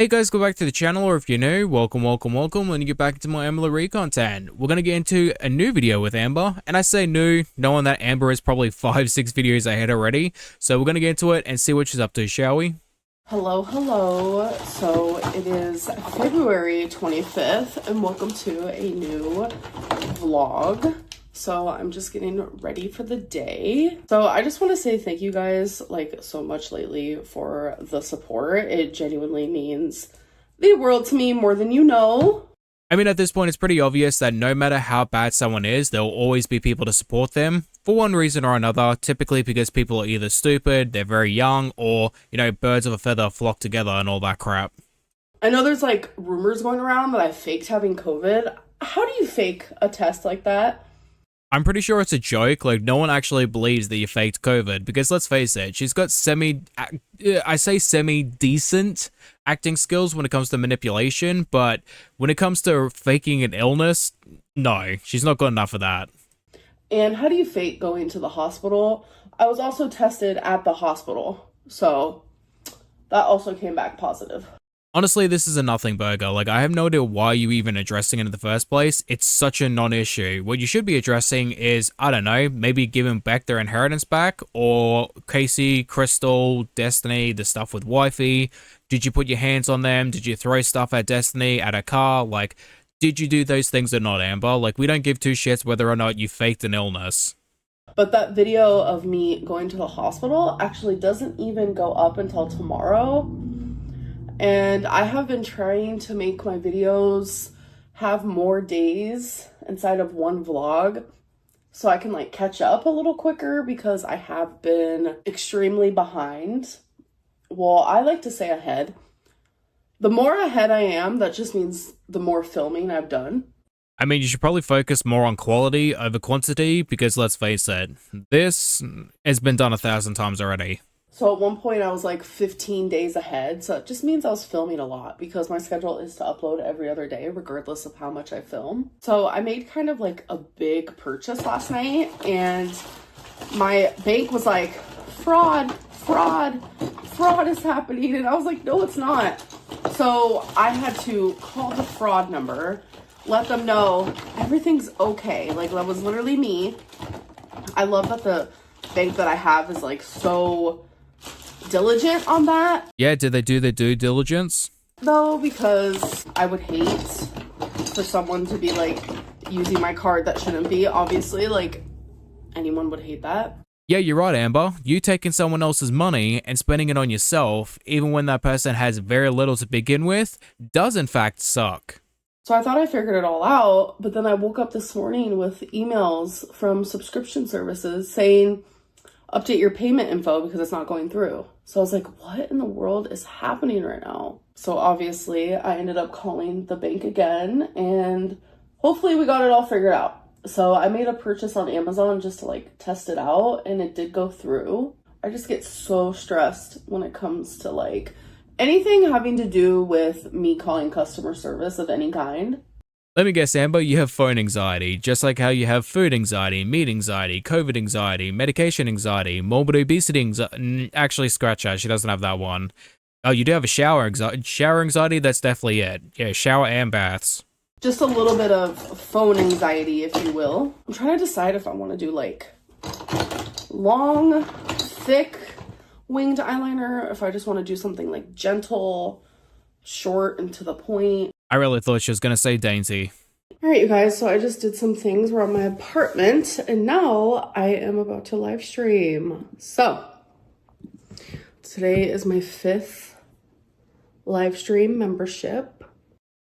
Hey guys, go back to the channel, or if you're new, welcome. When you get back into my Amberlynn content, we're going to get into a new video with Amber, and I say new, knowing that Amber is probably 5-6 videos ahead already, so we're going to get into it and see what she's up to, shall we? Hello. So it is February 25th, and welcome to a new vlog. So I'm just getting ready for the day. So I just want to say thank you guys like so much lately for the support. It genuinely means the world to me, more than you know. I mean, at this point, it's pretty obvious that no matter how bad someone is, there'll always be people to support them, for one reason or another, typically because people are either stupid, they're very young, or, you know, birds of a feather flock together and all that crap. I know there's like rumors going around that I faked having COVID. How do you fake a test like that? I'm pretty sure it's a joke, like no one actually believes that you faked COVID, because let's face it, she's got semi-decent acting skills when it comes to manipulation, but when it comes to faking an illness, no, she's not got enough of that. And how do you fake going to the hospital? I was also tested at the hospital, so that also came back positive. Honestly, this is a nothing burger. Like, I have no idea why you even addressing it in the first place. It's such a non-issue. What you should be addressing is, I don't know, maybe giving Beck their inheritance back, or Casey, Crystal, Destiny, the stuff with Wifey. Did you put your hands on them? Did you throw stuff at Destiny, at a car? Like, did you do those things or not, Amber? Like, we don't give two shits whether or not you faked an illness. But that video of me going to the hospital actually doesn't even go up until tomorrow. And I have been trying to make my videos have more days inside of one vlog so I can like catch up a little quicker, because I have been extremely behind. Well, I like to say ahead. The more ahead I am, that just means the more filming I've done. I mean, you should probably focus more on quality over quantity, because let's face it, this has been done 1,000 times already. So at one point I was like 15 days ahead. So it just means I was filming a lot, because my schedule is to upload every other day, regardless of how much I film. So I made kind of like a big purchase last night, and my bank was like, fraud is happening. And I was like, no, it's not. So I had to call the fraud number, let them know everything's okay. Like, that was literally me. I love that the bank that I have is like so diligent on that. Yeah, did they do their due diligence? No, because I would hate for someone to be like using my card that shouldn't be. Obviously, like, anyone would hate that. Yeah, you're right, Amber. You taking someone else's money and spending it on yourself, even when that person has very little to begin with, does in fact suck. So I thought I figured it all out, but then I woke up this morning with emails from subscription services saying, update your payment info because it's not going through. So I was like, what in the world is happening right now? So obviously I ended up calling the bank again, and hopefully we got it all figured out. So I made a purchase on Amazon just to like test it out, and it did go through. I just get so stressed when it comes to like anything having to do with me calling customer service of any kind. Let me guess, Amber, you have phone anxiety, just like how you have food anxiety, meat anxiety, COVID anxiety, medication anxiety, morbid obesity anxiety. Actually, scratch that, she doesn't have that one. Oh, you do have a shower anxiety, that's definitely it. Yeah, shower and baths. Just a little bit of phone anxiety, if you will. I'm trying to decide if I want to do like long, thick winged eyeliner, or if I just want to do something like gentle, short, and to the point. I really thought she was going to say dainty. All right, you guys, so I just did some things. We're at my apartment, and now I am about to live stream. So today is my 5th live stream membership.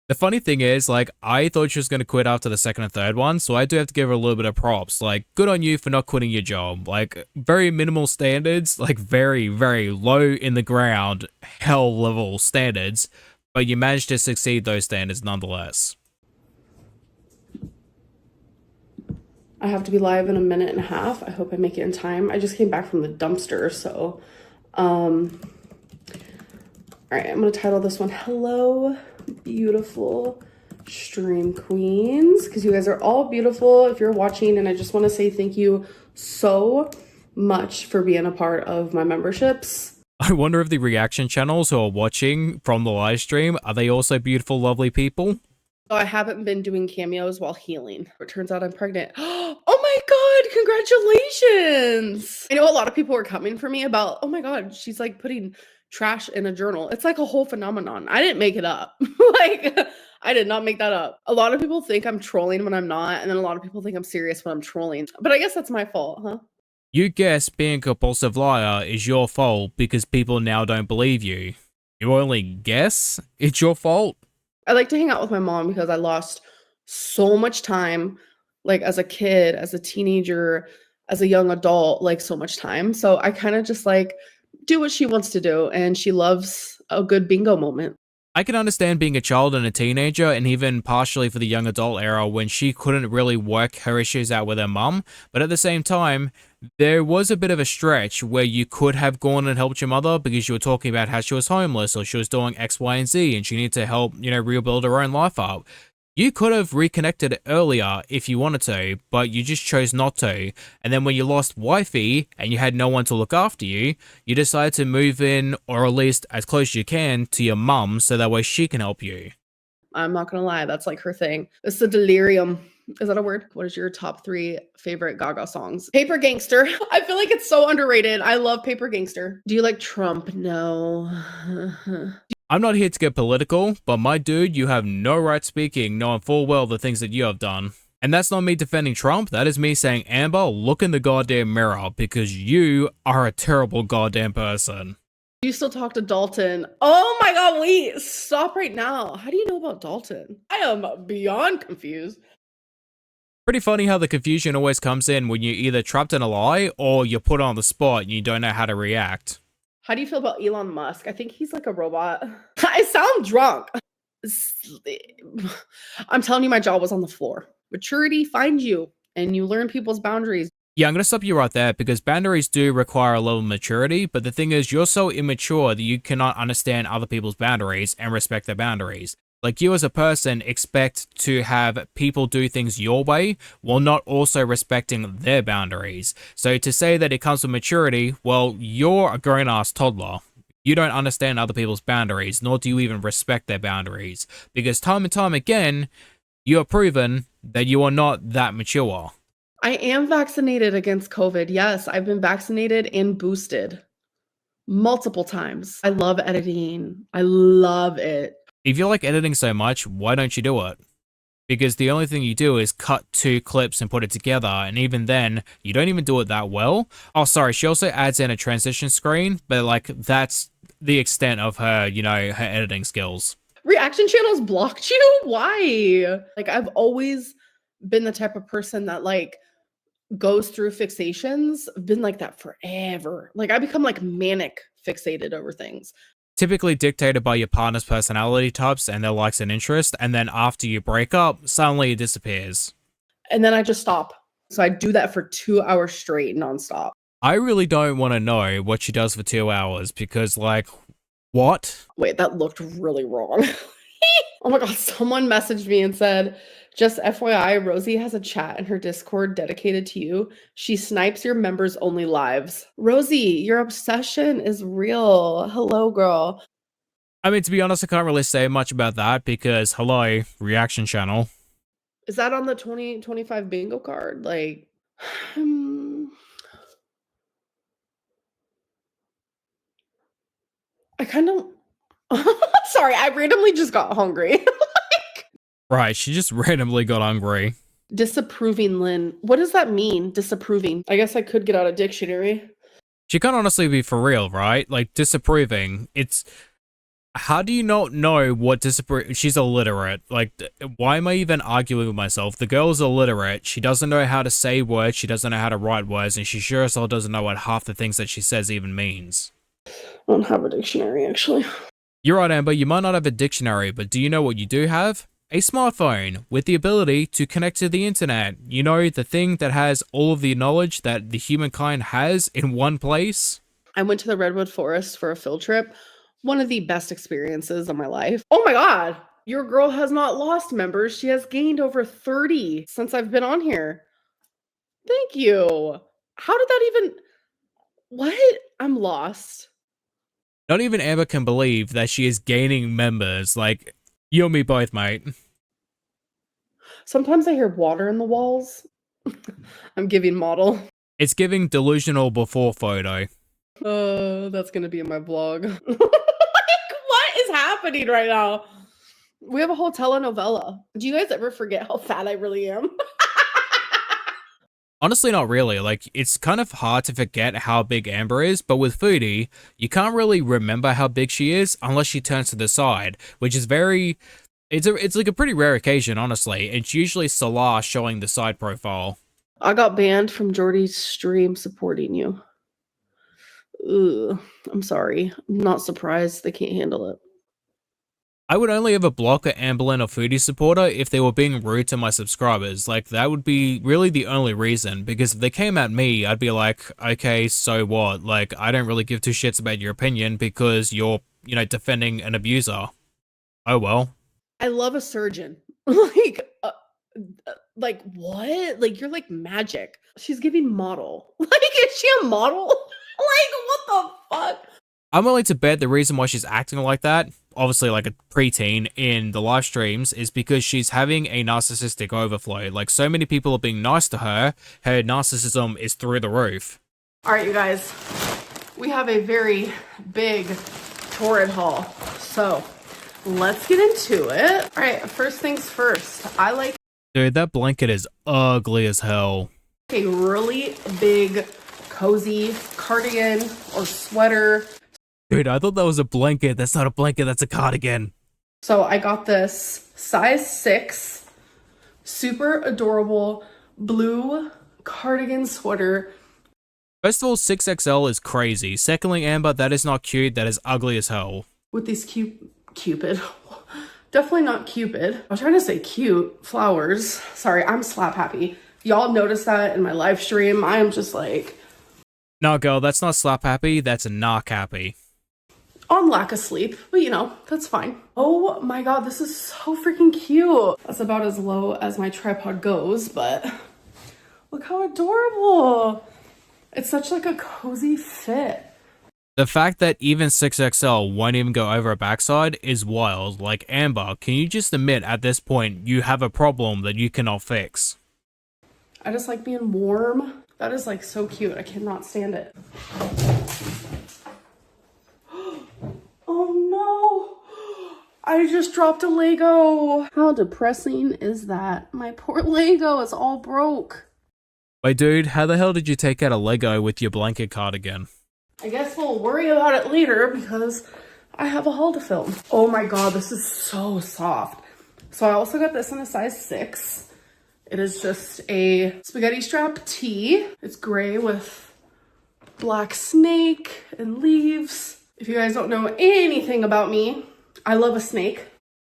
The funny thing is, like, I thought she was going to quit after the second and third one, so I do have to give her a little bit of props. Like, good on you for not quitting your job. Like, very minimal standards, like very, very low in the ground, hell level standards, but you managed to succeed those standards nonetheless. I have to be live in a minute and a half. I hope I make it in time. I just came back from the dumpster, so all right, I'm gonna title this one Hello Beautiful Stream Queens, because you guys are all beautiful if you're watching, and I just want to say thank you so much for being a part of my memberships. I wonder if the reaction channels who are watching from the live stream, are they also beautiful, lovely people? So I haven't been doing cameos while healing. It turns out I'm pregnant. Oh my God, congratulations. I know a lot of people were coming for me about, oh my God, she's like putting trash in a journal. It's like a whole phenomenon. I didn't make it up. Like, I did not make that up. A lot of people think I'm trolling when I'm not, and then a lot of people think I'm serious when I'm trolling. But I guess that's my fault, huh? You guess being a compulsive liar is your fault because people now don't believe you. You only guess it's your fault? I like to hang out with my mom because I lost so much time, like as a kid, as a teenager, as a young adult, like so much time. So I kind of just like do what she wants to do, and she loves a good bingo moment. I can understand being a child and a teenager, and even partially for the young adult era when she couldn't really work her issues out with her mum, but at the same time, there was a bit of a stretch where you could have gone and helped your mother because you were talking about how she was homeless or she was doing X, Y, and Z and she needed to help, rebuild her own life up. You could have reconnected earlier if you wanted to, but you just chose not to. And then when you lost wifey and you had no one to look after you, you decided to move in, or at least as close as you can, to your mum so that way she can help you. I'm not gonna lie, that's like her thing. It's the delirium. Is that a word? What is your top 3 favorite Gaga songs? Paper Gangster. I feel like it's so underrated. I love Paper Gangster. Do you like Trump? No. I'm not here to get political, but my dude, you have no right speaking knowing full well the things that you have done. And that's not me defending Trump, that is me saying, Amber, look in the goddamn mirror because you are a terrible goddamn person. You still talk to Dalton. Oh my God, wait, stop right now. How do you know about Dalton? I am beyond confused. Pretty funny how the confusion always comes in when you're either trapped in a lie or you're put on the spot and you don't know how to react. How do you feel about Elon Musk? I think he's like a robot. I sound drunk. I'm telling you, my jaw was on the floor. Maturity finds you, and you learn people's boundaries. Yeah, I'm going to stop you right there because boundaries do require a level of maturity, but the thing is, you're so immature that you cannot understand other people's boundaries and respect their boundaries. Like, you as a person expect to have people do things your way while not also respecting their boundaries. So to say that it comes with maturity, well, you're a grown-ass toddler. You don't understand other people's boundaries, nor do you even respect their boundaries. Because time and time again, you have proven that you are not that mature. I am vaccinated against COVID. Yes, I've been vaccinated and boosted multiple times. I love editing. I love it. If you like editing so much, why don't you do it? Because the only thing you do is cut 2 clips and put it together, and even then, you don't even do it that well. Oh, sorry, she also adds in a transition screen, but like, that's the extent of her, her editing skills. Reaction channels blocked you? Why? Like, I've always been the type of person that like goes through fixations. I've been like that forever. Like, I become like manic fixated over things. Typically dictated by your partner's personality types and their likes and interests, and then after you break up, suddenly it disappears. And then I just stop. So I do that for 2 hours straight, nonstop. I really don't want to know what she does for 2 hours because, like, what? Wait, that looked really wrong. Oh my God, someone messaged me and said, just FYI, Rosie has a chat in her Discord dedicated to you. She snipes your members only lives. Rosie, your obsession is real. Hello, girl. I mean, to be honest, I can't really say much about that because, hello, reaction channel. Is that on the 2025 bingo card? Like, I kind of... Sorry, I randomly just got hungry. Right, she just randomly got hungry. Disapproving Lynn. What does that mean, disapproving? I guess I could get out a dictionary. She can't honestly be for real, right? Like, disapproving. It's... How do you not know what disapprove? She's illiterate. Like, why am I even arguing with myself? The girl's illiterate. She doesn't know how to say words. She doesn't know how to write words. And she sure as hell doesn't know what half the things that she says even means. I don't have a dictionary, actually. You're right, Amber. You might not have a dictionary, but do you know what you do have? A smartphone with the ability to connect to the internet. You know, the thing that has all of the knowledge that the humankind has in one place. I went to the Redwood Forest for a field trip. One of the best experiences of my life. Oh my God, your girl has not lost members. She has gained over 30 since I've been on here. Thank you. How did that even... What? I'm lost. Not even Amber can believe that she is gaining members. Like, you and me both, mate. Sometimes I hear water in the walls. I'm giving model. It's giving delusional before photo. That's gonna be in my vlog. Like, what is happening right now? We have a whole telenovela. Do you guys ever forget how fat I really am? Honestly, not really. Like, it's kind of hard to forget how big Amber is, but with Foodie, you can't really remember how big she is unless she turns to the side, which is very... It's like a pretty rare occasion, honestly. It's usually Salah showing the side profile. I got banned from Jordy's stream supporting you. Ugh, I'm sorry. I'm not surprised they can't handle it. I would only ever block an Amberlynn or Foodie supporter if they were being rude to my subscribers. Like, that would be really the only reason, because if they came at me, I'd be like, okay, so what? Like, I don't really give two shits about your opinion because you're, you know, defending an abuser. Oh well. I love a surgeon. Like what? Like, you're like magic. She's giving model. Like, is she a model? Like, what the fuck? I'm willing to bet the reason why she's acting like that, obviously like a preteen in the live streams, is because she's having a narcissistic overflow. Like, so many people are being nice to her, her narcissism is through the roof. All right, you guys, we have a very big Torrid haul. So let's get into it. All right, first things first. I like Dude, that blanket is ugly as hell. a really big, cozy cardigan or sweater. Dude, I thought that was a blanket. That's not a blanket, that's a cardigan. So I got this size 6, super adorable blue cardigan sweater. First of all, 6XL is crazy. Secondly, Amber, that is not cute, that is ugly as hell. With these Cupid. Definitely not Cupid. I was trying to say cute flowers. Sorry, I'm slap happy. Y'all noticed that in my live stream. I am just like... No, girl, that's not slap happy, that's a knock happy. On lack of sleep, but you know, that's fine. Oh my god, this is so freaking cute. That's about as low as my tripod goes, but look how adorable. It's such like a cozy fit. The fact that even 6XL won't even go over a backside is wild. Like, Amber, can you just admit at this point you have a problem that you cannot fix? I just like being warm. That is like so cute. I cannot stand it. Oh no! I just dropped a Lego. How depressing is that? My poor Lego is all broke. Wait, dude, how the hell did you take out a Lego with your blanket cardigan? I guess we'll worry about it later because I have a haul to film. Oh my god, this is so soft. So I also got this in a size 6. It is just a spaghetti strap tee. It's gray with black snake and leaves. If you guys don't know anything about me, I love a snake.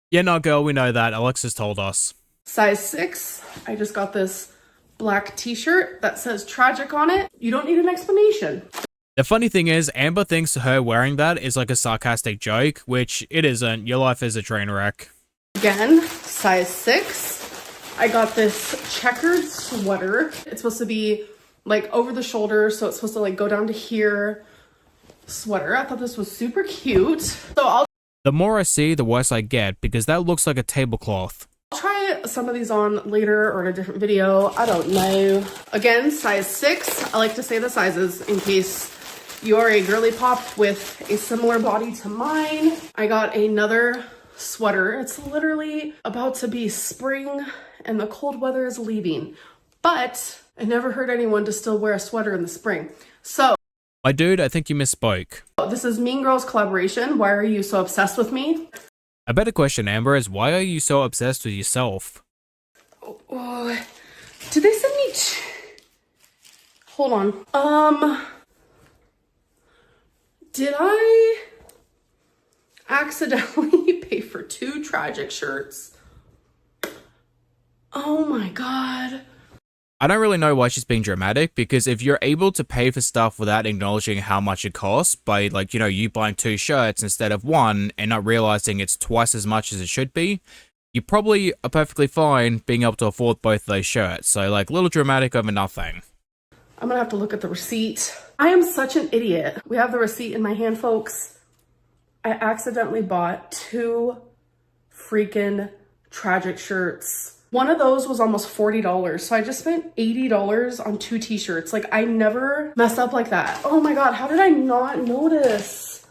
Yeah, no, girl, we know that. Alexis told us. Size 6. I just got this black t-shirt that says tragic on it. You don't need an explanation. The funny thing is, Amber thinks her wearing that is like a sarcastic joke, which it isn't. Your life is a train wreck. Again, size 6. I got this checkered sweater. It's supposed to be like over the shoulder, so it's supposed to like go down to here. Sweater. I thought this was super cute. So The more I see, the worse I get, because that looks like a tablecloth. I'll try some of these on later or in a different video. I don't know. Again, size 6. I like to say the sizes in case you are a girly pop with a similar body to mine. I got another sweater. It's literally about to be spring and the cold weather is leaving, but I never heard anyone to still wear a sweater in the spring. So My dude, I think you misspoke. this is Mean Girls collaboration. Why are you so obsessed with me? A better question, Amber, is why are you so obsessed with yourself? Oh, did they send me hold on. Did I accidentally pay for 2 tragic shirts? Oh my god. I don't really know why she's being dramatic, because if you're able to pay for stuff without acknowledging how much it costs by, like, you know, you buying 2 shirts instead of 1 and not realizing it's twice as much as it should be, you probably are perfectly fine being able to afford both those shirts. So, like, little dramatic over nothing. I'm gonna have to look at the receipt. I am such an idiot. We have the receipt in my hand, folks. I accidentally bought 2 freaking tragic shirts. One of those was almost $40. So I just spent $80 on 2 t-shirts. Like, I never mess up like that. Oh my God, how did I not notice?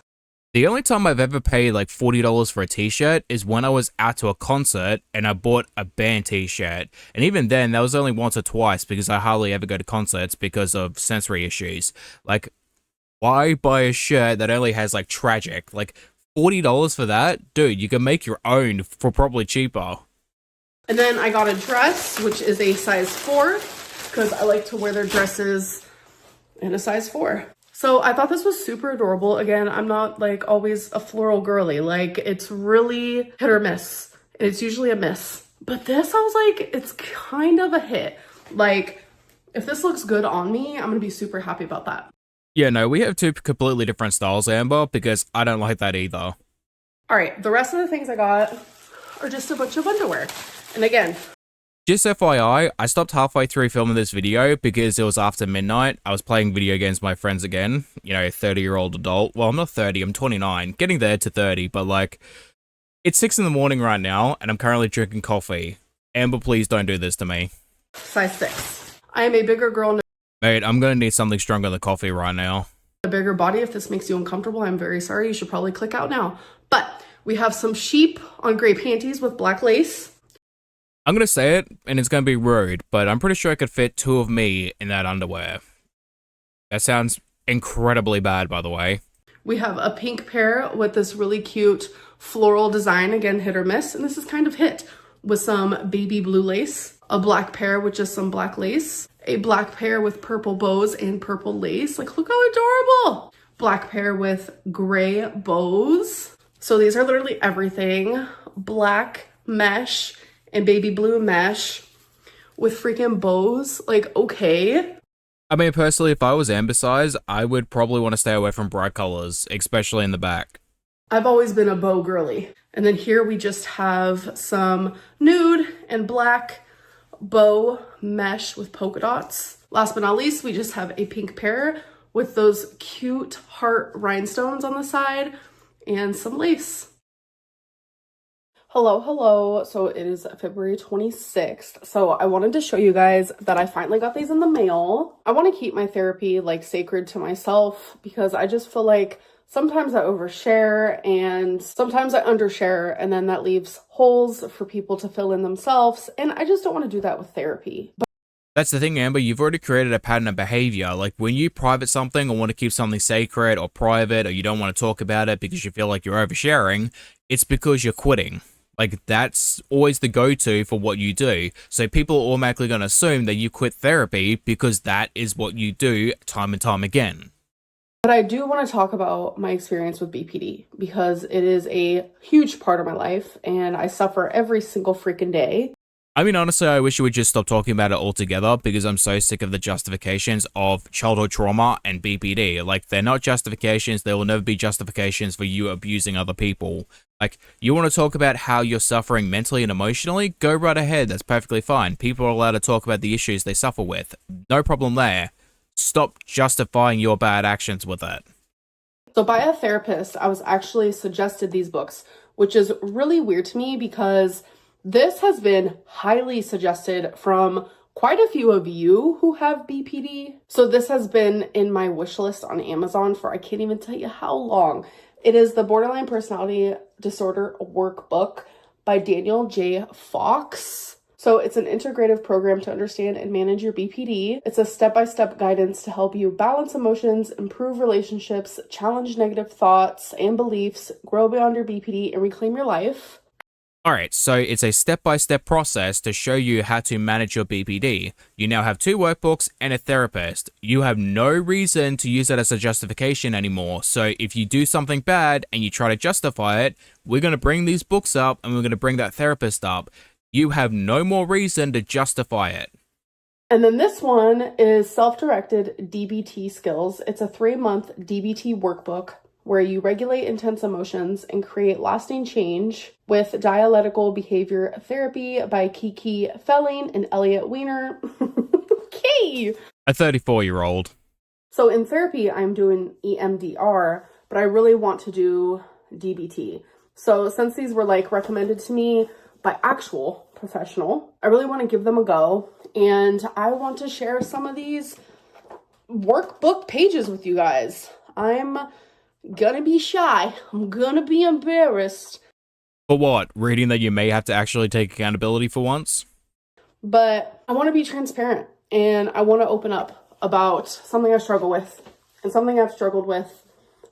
The only time I've ever paid like $40 for a t-shirt is when I was out to a concert and I bought a band t-shirt. And even then, that was only once or twice because I hardly ever go to concerts because of sensory issues. Like, why buy a shirt that only has like tragic? Like, $40 for that? Dude, you can make your own for probably cheaper. And then I got a dress, which is a size 4, because I like to wear their dresses in a size 4. So I thought this was super adorable. Again, I'm not like always a floral girly. Like, it's really hit or miss. It's usually a miss. But this, I was like, it's kind of a hit. Like, if this looks good on me, I'm gonna be super happy about that. Yeah, no, we have 2 completely different styles, Amber, because I don't like that either. All right, the rest of the things I got are just a bunch of underwear. And again, just FYI, I stopped halfway through filming this video because it was after midnight. I was playing video games with my friends again. You know, 30-year-old adult. Well, I'm not 30, I'm 29. Getting there to 30, but like, it's 6 in the morning right now, and I'm currently drinking coffee. Amber, please don't do this to me. size 6. I am a bigger girl, Mate, I'm gonna need something stronger than coffee right now. a bigger body. If this makes you uncomfortable, I'm very sorry. You should probably click out now. But we have some sheep on gray panties with black lace. I'm gonna say it, and it's gonna be rude, but I'm pretty sure I could fit 2 of me in that underwear. That sounds incredibly bad, by the way. We have a pink pair with this really cute floral design, again, hit or miss, and this is kind of hit, with some baby blue lace, a black pair with just some black lace, a black pair with purple bows and purple lace. Like, look how adorable. Black pair with gray bows. So these are literally everything. Black mesh and baby blue mesh with freaking bows. Like, okay. I mean, personally, if I was Amber size, I would probably want to stay away from bright colors, especially in the back. I've always been a bow girly. And then here we just have some nude and black bow mesh with polka dots. Last but not least, we just have a pink pair with those cute heart rhinestones on the side and some lace. Hello. So it is February 26th. So I wanted to show you guys that I finally got these in the mail. I want to keep my therapy like sacred to myself because I just feel like sometimes I overshare and sometimes I undershare, and then that leaves holes for people to fill in themselves. And I just don't want to do that with therapy. That's the thing, Amber, you've already created a pattern of behavior. Like, when you private something or want to keep something sacred or private, or you don't want to talk about it because you feel like you're oversharing, it's because you're quitting. Like, that's always the go-to for what you do. So people are automatically going to assume that you quit therapy because that is what you do time and time again. But I do want to talk about my experience with BPD because it is a huge part of my life and I suffer every single freaking day. I mean, honestly, I wish you would just stop talking about it altogether because I'm so sick of the justifications of childhood trauma and BPD. Like, they're not justifications. There will never be justifications for you abusing other people. Like, you want to talk about how you're suffering mentally and emotionally? Go right ahead. That's perfectly fine. People are allowed to talk about the issues they suffer with. No problem there. Stop justifying your bad actions with it. So by a therapist, I was actually suggested these books, which is really weird to me because this has been highly suggested from quite a few of you who have BPD. So this has been in my wish list on Amazon for I can't even tell you how long. It is the Borderline Personality Disorder Workbook by Daniel J. Fox. So it's an integrative program to understand and manage your BPD. It's a step-by-step guidance to help you balance emotions, improve relationships, challenge negative thoughts and beliefs, grow beyond your BPD, and reclaim your life. Alright, so it's a step-by-step process to show you how to manage your BPD. You now have 2 workbooks and a therapist. You have no reason to use that as a justification anymore, so if you do something bad and you try to justify it, we're going to bring these books up and we're going to bring that therapist up. You have no more reason to justify it. And then this one is Self-Directed DBT Skills. It's a 3-month DBT workbook where you regulate intense emotions and create lasting change with dialectical behavior therapy by Kiki Felling and Elliot Weiner. Okay. A 34-year-old. So in therapy, I'm doing EMDR, but I really want to do DBT. So since these were like recommended to me by actual professional, I really want to give them a go. And I want to share some of these workbook pages with you guys. I'm gonna be shy. I'm gonna be embarrassed. For what? Reading that you may have to actually take accountability for once? But I want to be transparent and I want to open up about something I struggle with and something I've struggled with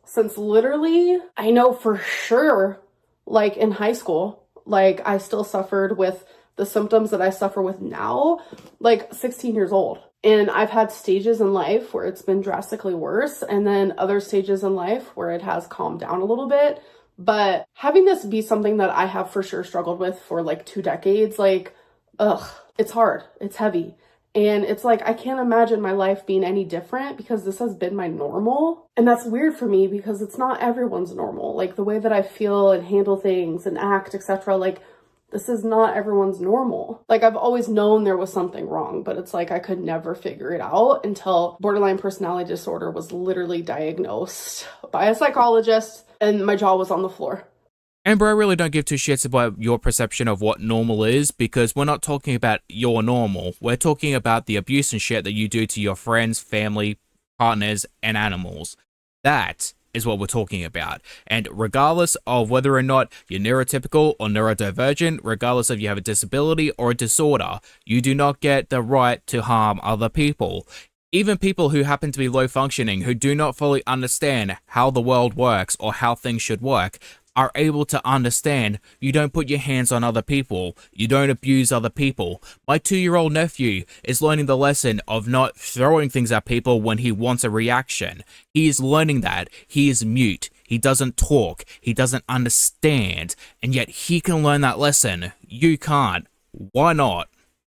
since literally, I know for sure, like in high school, like I still suffered with the symptoms that I suffer with now, like 16 years old. And I've had stages in life where it's been drastically worse, and then other stages in life where it has calmed down a little bit. But having this be something that I have for sure struggled with for like 2 decades, like, it's hard, it's heavy. And it's like, I can't imagine my life being any different because this has been my normal. And that's weird for me because it's not everyone's normal. Like the way that I feel and handle things and act, etc. Like this is not everyone's normal. Like I've always known there was something wrong, but it's like I could never figure it out until borderline personality disorder was literally diagnosed by a psychologist and my jaw was on the floor. Amber, I really don't give two shits about your perception of what normal is, because we're not talking about your normal. We're talking about the abuse and shit that you do to your friends, family, partners, and animals. That is what we're talking about. And regardless of whether or not you're neurotypical or neurodivergent, regardless if you have a disability or a disorder, you do not get the right to harm other people. Even people who happen to be low functioning, who do not fully understand how the world works or how things should work, are able to understand you don't put your hands on other people, you don't abuse other people. My 2-year-old nephew is learning the lesson of not throwing things at people when he wants a reaction. He is learning that. He is mute. He doesn't talk. He doesn't understand. And yet he can learn that lesson. You can't. Why not?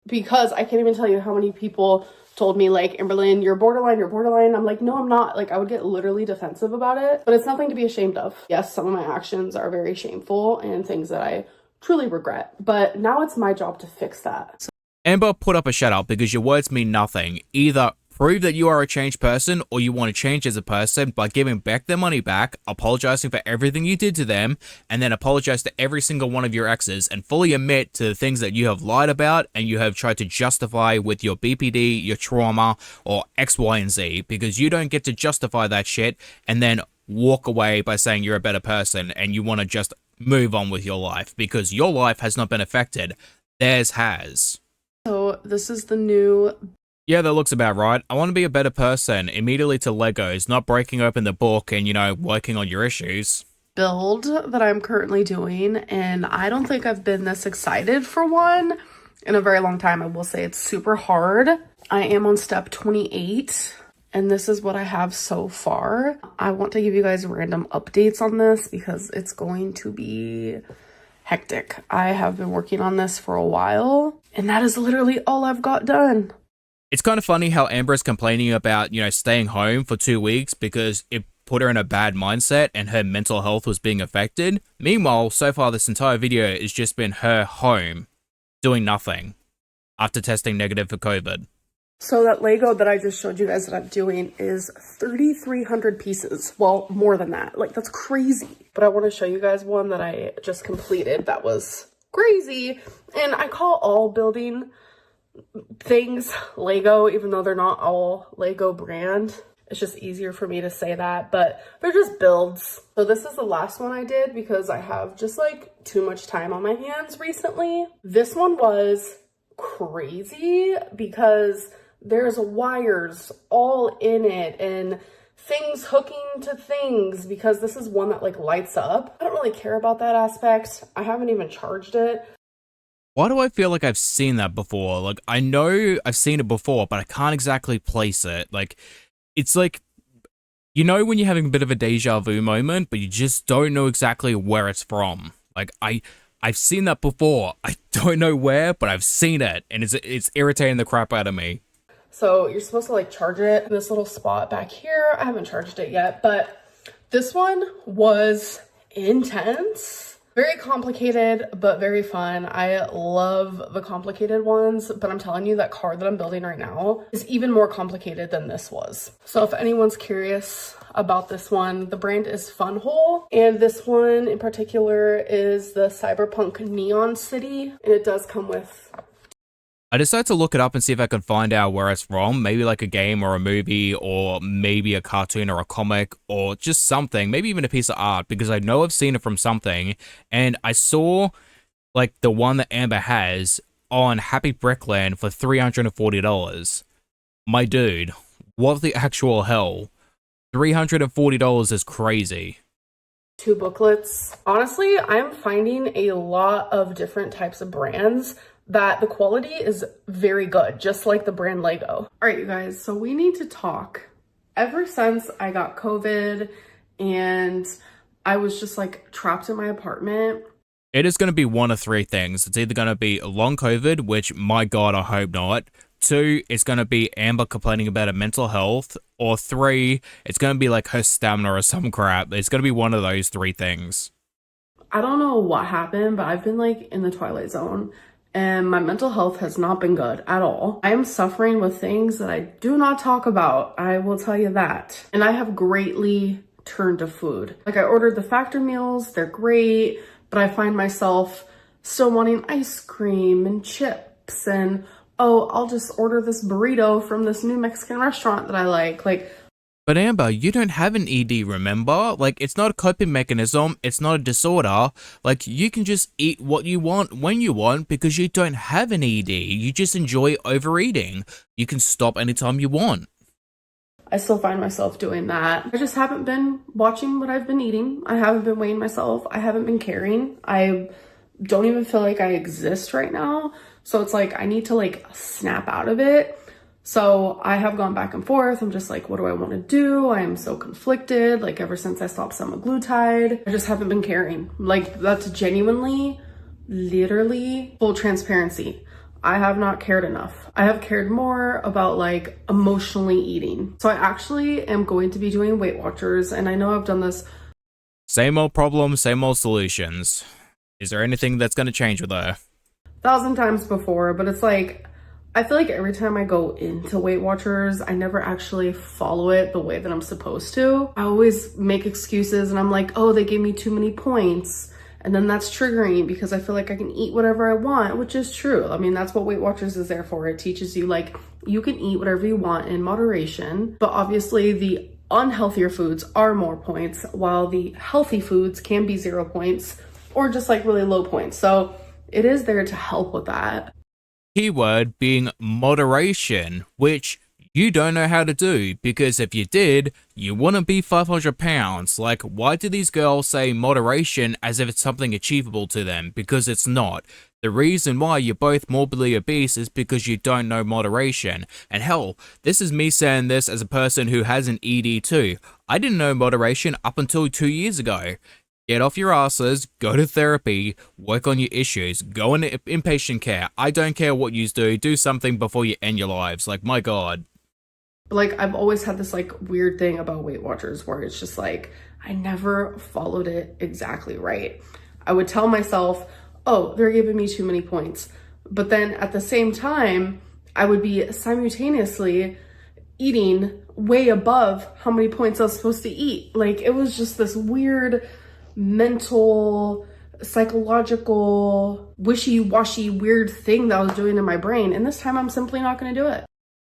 Because I can't even tell you how many people told me like, Amberlynn, you're borderline, you're borderline. I'm like, no, I'm not. Like I would get literally defensive about it, but it's nothing to be ashamed of. Yes, some of my actions are very shameful and things that I truly regret, but now it's my job to fix that. Amber, put up a shut up because your words mean nothing. Either prove that you are a changed person or you want to change as a person by giving back their money back, apologizing for everything you did to them, and then apologize to every single one of your exes and fully admit to the things that you have lied about and you have tried to justify with your BPD, your trauma, or X, Y, and Z, because you don't get to justify that shit and then walk away by saying you're a better person and you want to just move on with your life because your life has not been affected. Theirs has. So this is the new... Yeah, that looks about right. I want to be a better person, immediately to Legos, not breaking open the book and, working on your issues. Build that I'm currently doing, and I don't think I've been this excited for one in a very long time. I will say it's super hard. I am on step 28, and this is what I have so far. I want to give you guys random updates on this because it's going to be hectic. I have been working on this for a while, and that is literally all I've got done. It's kind of funny how Amber is complaining about, staying home for 2 weeks because it put her in a bad mindset and her mental health was being affected. Meanwhile, so far this entire video has just been her home, doing nothing, after testing negative for COVID. So that Lego that I just showed you guys that I'm doing is 3,300 pieces. Well, more than that. Like, that's crazy. But I want to show you guys one that I just completed that was crazy. And I call all building things Lego, even though they're not all Lego brand. It's just easier for me to say that, but they're just builds. So this is the last one I did because I have just like too much time on my hands recently. This one was crazy because there's wires all in it and things hooking to things because this is one that like lights up. I don't really care about that aspect. I haven't even charged it. Why do I feel like I've seen that before? Like, I know I've seen it before, but I can't exactly place it. Like, it's like, when you're having a bit of a deja vu moment, but you just don't know exactly where it's from. Like, I've seen that before. I don't know where, but I've seen it, and it's irritating the crap out of me. So you're supposed to like charge it in this little spot back here. I haven't charged it yet, but this one was intense. Very complicated, but very fun. I love the complicated ones, but I'm telling you that card that I'm building right now is even more complicated than this was. So if anyone's curious about this one, the brand is Funhole, and this one in particular is the Cyberpunk Neon City, and it does come with... I decided to look it up and see if I could find out where it's from. Maybe like a game or a movie or maybe a cartoon or a comic or just something. Maybe even a piece of art because I know I've seen it from something. And I saw like the one that Amber has on Happy Brickland for $340. My dude, what the actual hell? $340 is crazy. 2 booklets. Honestly, I'm finding a lot of different types of brands that the quality is very good, just like the brand Lego. All right, you guys, so we need to talk. Ever since I got COVID and I was just like trapped in my apartment. It is going to be one of 3 things. It's either going to be long COVID, which my God, I hope not. 2, it's going to be Amber complaining about her mental health. Or 3, it's going to be like her stamina or some crap. It's going to be one of those 3 things. I don't know what happened, but I've been like in the twilight zone. And my mental health has not been good at all. I am suffering with things that I do not talk about. I will tell you that. And I have greatly turned to food. Like I ordered the factor meals, they're great, but I find myself still wanting ice cream and chips and, oh, I'll just order this burrito from this new Mexican restaurant that I like. But Amber, you don't have an ED, remember? Like, it's not a coping mechanism, it's not a disorder. Like, you can just eat what you want when you want because you don't have an ED. You just enjoy overeating. You can stop anytime you want. I still find myself doing that. I just haven't been watching what I've been eating. I haven't been weighing myself. I haven't been caring. I don't even feel like I exist right now. So it's like, I need to like snap out of it. So I have gone back and forth. I'm just like, what do I want to do? I am so conflicted. Like ever since I stopped semaglutide, I just haven't been caring. Like that's genuinely, literally full transparency. I have not cared enough. I have cared more about like emotionally eating. So I actually am going to be doing Weight Watchers, and I know I've done this. Same old problems, same old solutions. Is there anything that's going to change with her? 1,000 times before, but it's like, I feel like every time I go into Weight Watchers, I never actually follow it the way that I'm supposed to. I always make excuses and I'm like, oh, they gave me too many points. And then that's triggering because I feel like I can eat whatever I want, which is true. I mean, that's what Weight Watchers is there for. It teaches you like you can eat whatever you want in moderation, but obviously the unhealthier foods are more points while the healthy foods can be 0 points or just like really low points. So it is there to help with that. Keyword being moderation, which you don't know how to do, because if you did, you wouldn't be 500 pounds. Like, why do these girls say moderation as if it's something achievable to them? Because it's not. The reason why you're both morbidly obese is because you don't know moderation. And hell, this is me saying this as a person who has an ED too. I didn't know moderation up until 2 years ago. Get off your asses, go to therapy, work on your issues, go into inpatient care. I don't care what you do something before you end your lives. Like, my God. Like, I've always had this like weird thing about Weight Watchers where it's just like, I never followed it exactly right. I would tell myself, oh, they're giving me too many points. But then at the same time, I would be simultaneously eating way above how many points I was supposed to eat. Like, it was just this weird mental, psychological, wishy-washy, weird thing that I was doing in my brain. And this time I'm simply not going to do it.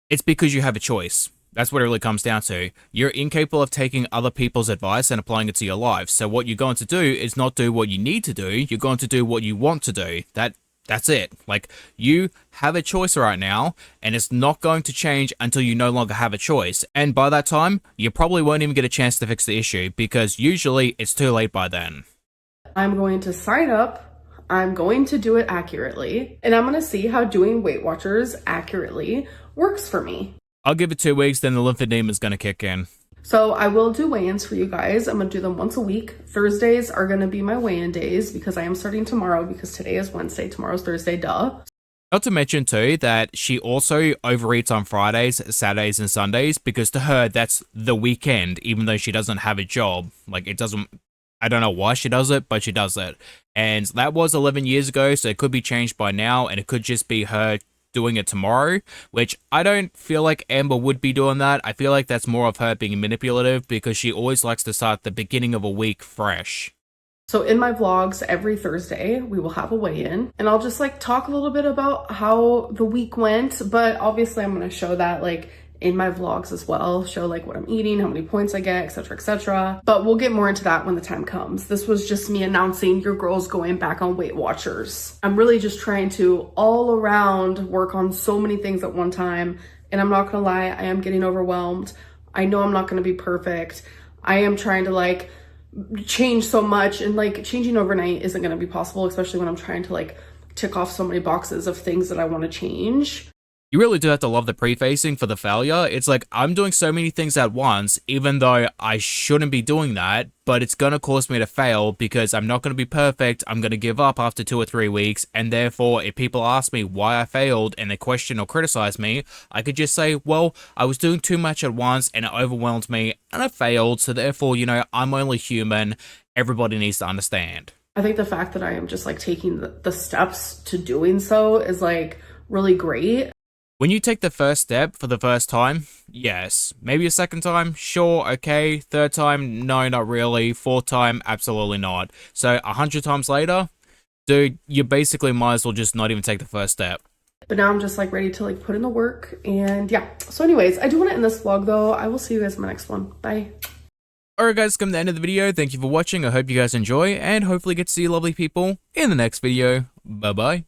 It's because you have a choice. That's what it really comes down to. You're incapable of taking other people's advice and applying it to your life. So what you're going to do is not do what you need to do. You're going to do what you want to do. That's it. Like, you have a choice right now, and it's not going to change until you no longer have a choice. And by that time, you probably won't even get a chance to fix the issue, because usually it's too late by then. I'm going to sign up, I'm going to do it accurately, and I'm going to see how doing Weight Watchers accurately works for me. I'll give it 2 weeks, then the lymphedema is going to kick in. So I will do weigh-ins for you guys. I'm going to do them once a week. Thursdays are going to be my weigh-in days because I am starting tomorrow, because today is Wednesday, tomorrow's Thursday, duh. Not to mention too that she also overeats on Fridays, Saturdays and Sundays, because to her that's the weekend, even though she doesn't have a job. Like, it doesn't I don't know why she does it, but she does it. And that was 11 years ago, so it could be changed by now, and it could just be her doing it tomorrow, which I don't feel like Amber would be doing that. I feel like that's more of her being manipulative because she always likes to start the beginning of a week fresh. So in my vlogs every Thursday, we will have a weigh-in, and I'll just like talk a little bit about how the week went, but obviously I'm going to show that like in my vlogs as well, show like what I'm eating, how many points I get, etc, etc. But we'll get more into that when the time comes. This was just me announcing your girl's going back on Weight Watchers. I'm really just trying to all around work on so many things at one time, and I'm not gonna lie, I am getting overwhelmed. I know I'm not gonna be perfect. I am trying to like change so much, and like changing overnight isn't going to be possible, especially when I'm trying to like tick off so many boxes of things that I want to change. You really do have to love the prefacing for the failure. It's like, I'm doing so many things at once, even though I shouldn't be doing that, but it's going to cause me to fail because I'm not going to be perfect. I'm going to give up after 2 or 3 weeks, and therefore, if people ask me why I failed and they question or criticize me, I could just say, well, I was doing too much at once and it overwhelmed me and I failed, so therefore, you know, I'm only human. Everybody needs to understand. I think the fact that I am just like taking the steps to doing so is like really great. When you take the first step for the first time, yes. Maybe a second time, sure, okay. Third time, no, not really. Fourth time, absolutely not. So 100 times later, dude, you basically might as well just not even take the first step. But now I'm just like ready to like put in the work, and yeah. So anyways, I do want to end this vlog though. I will see you guys in my next one. Bye. Alright guys, come to the end of the video. Thank you for watching. I hope you guys enjoy, and hopefully get to see you lovely people in the next video. Bye bye.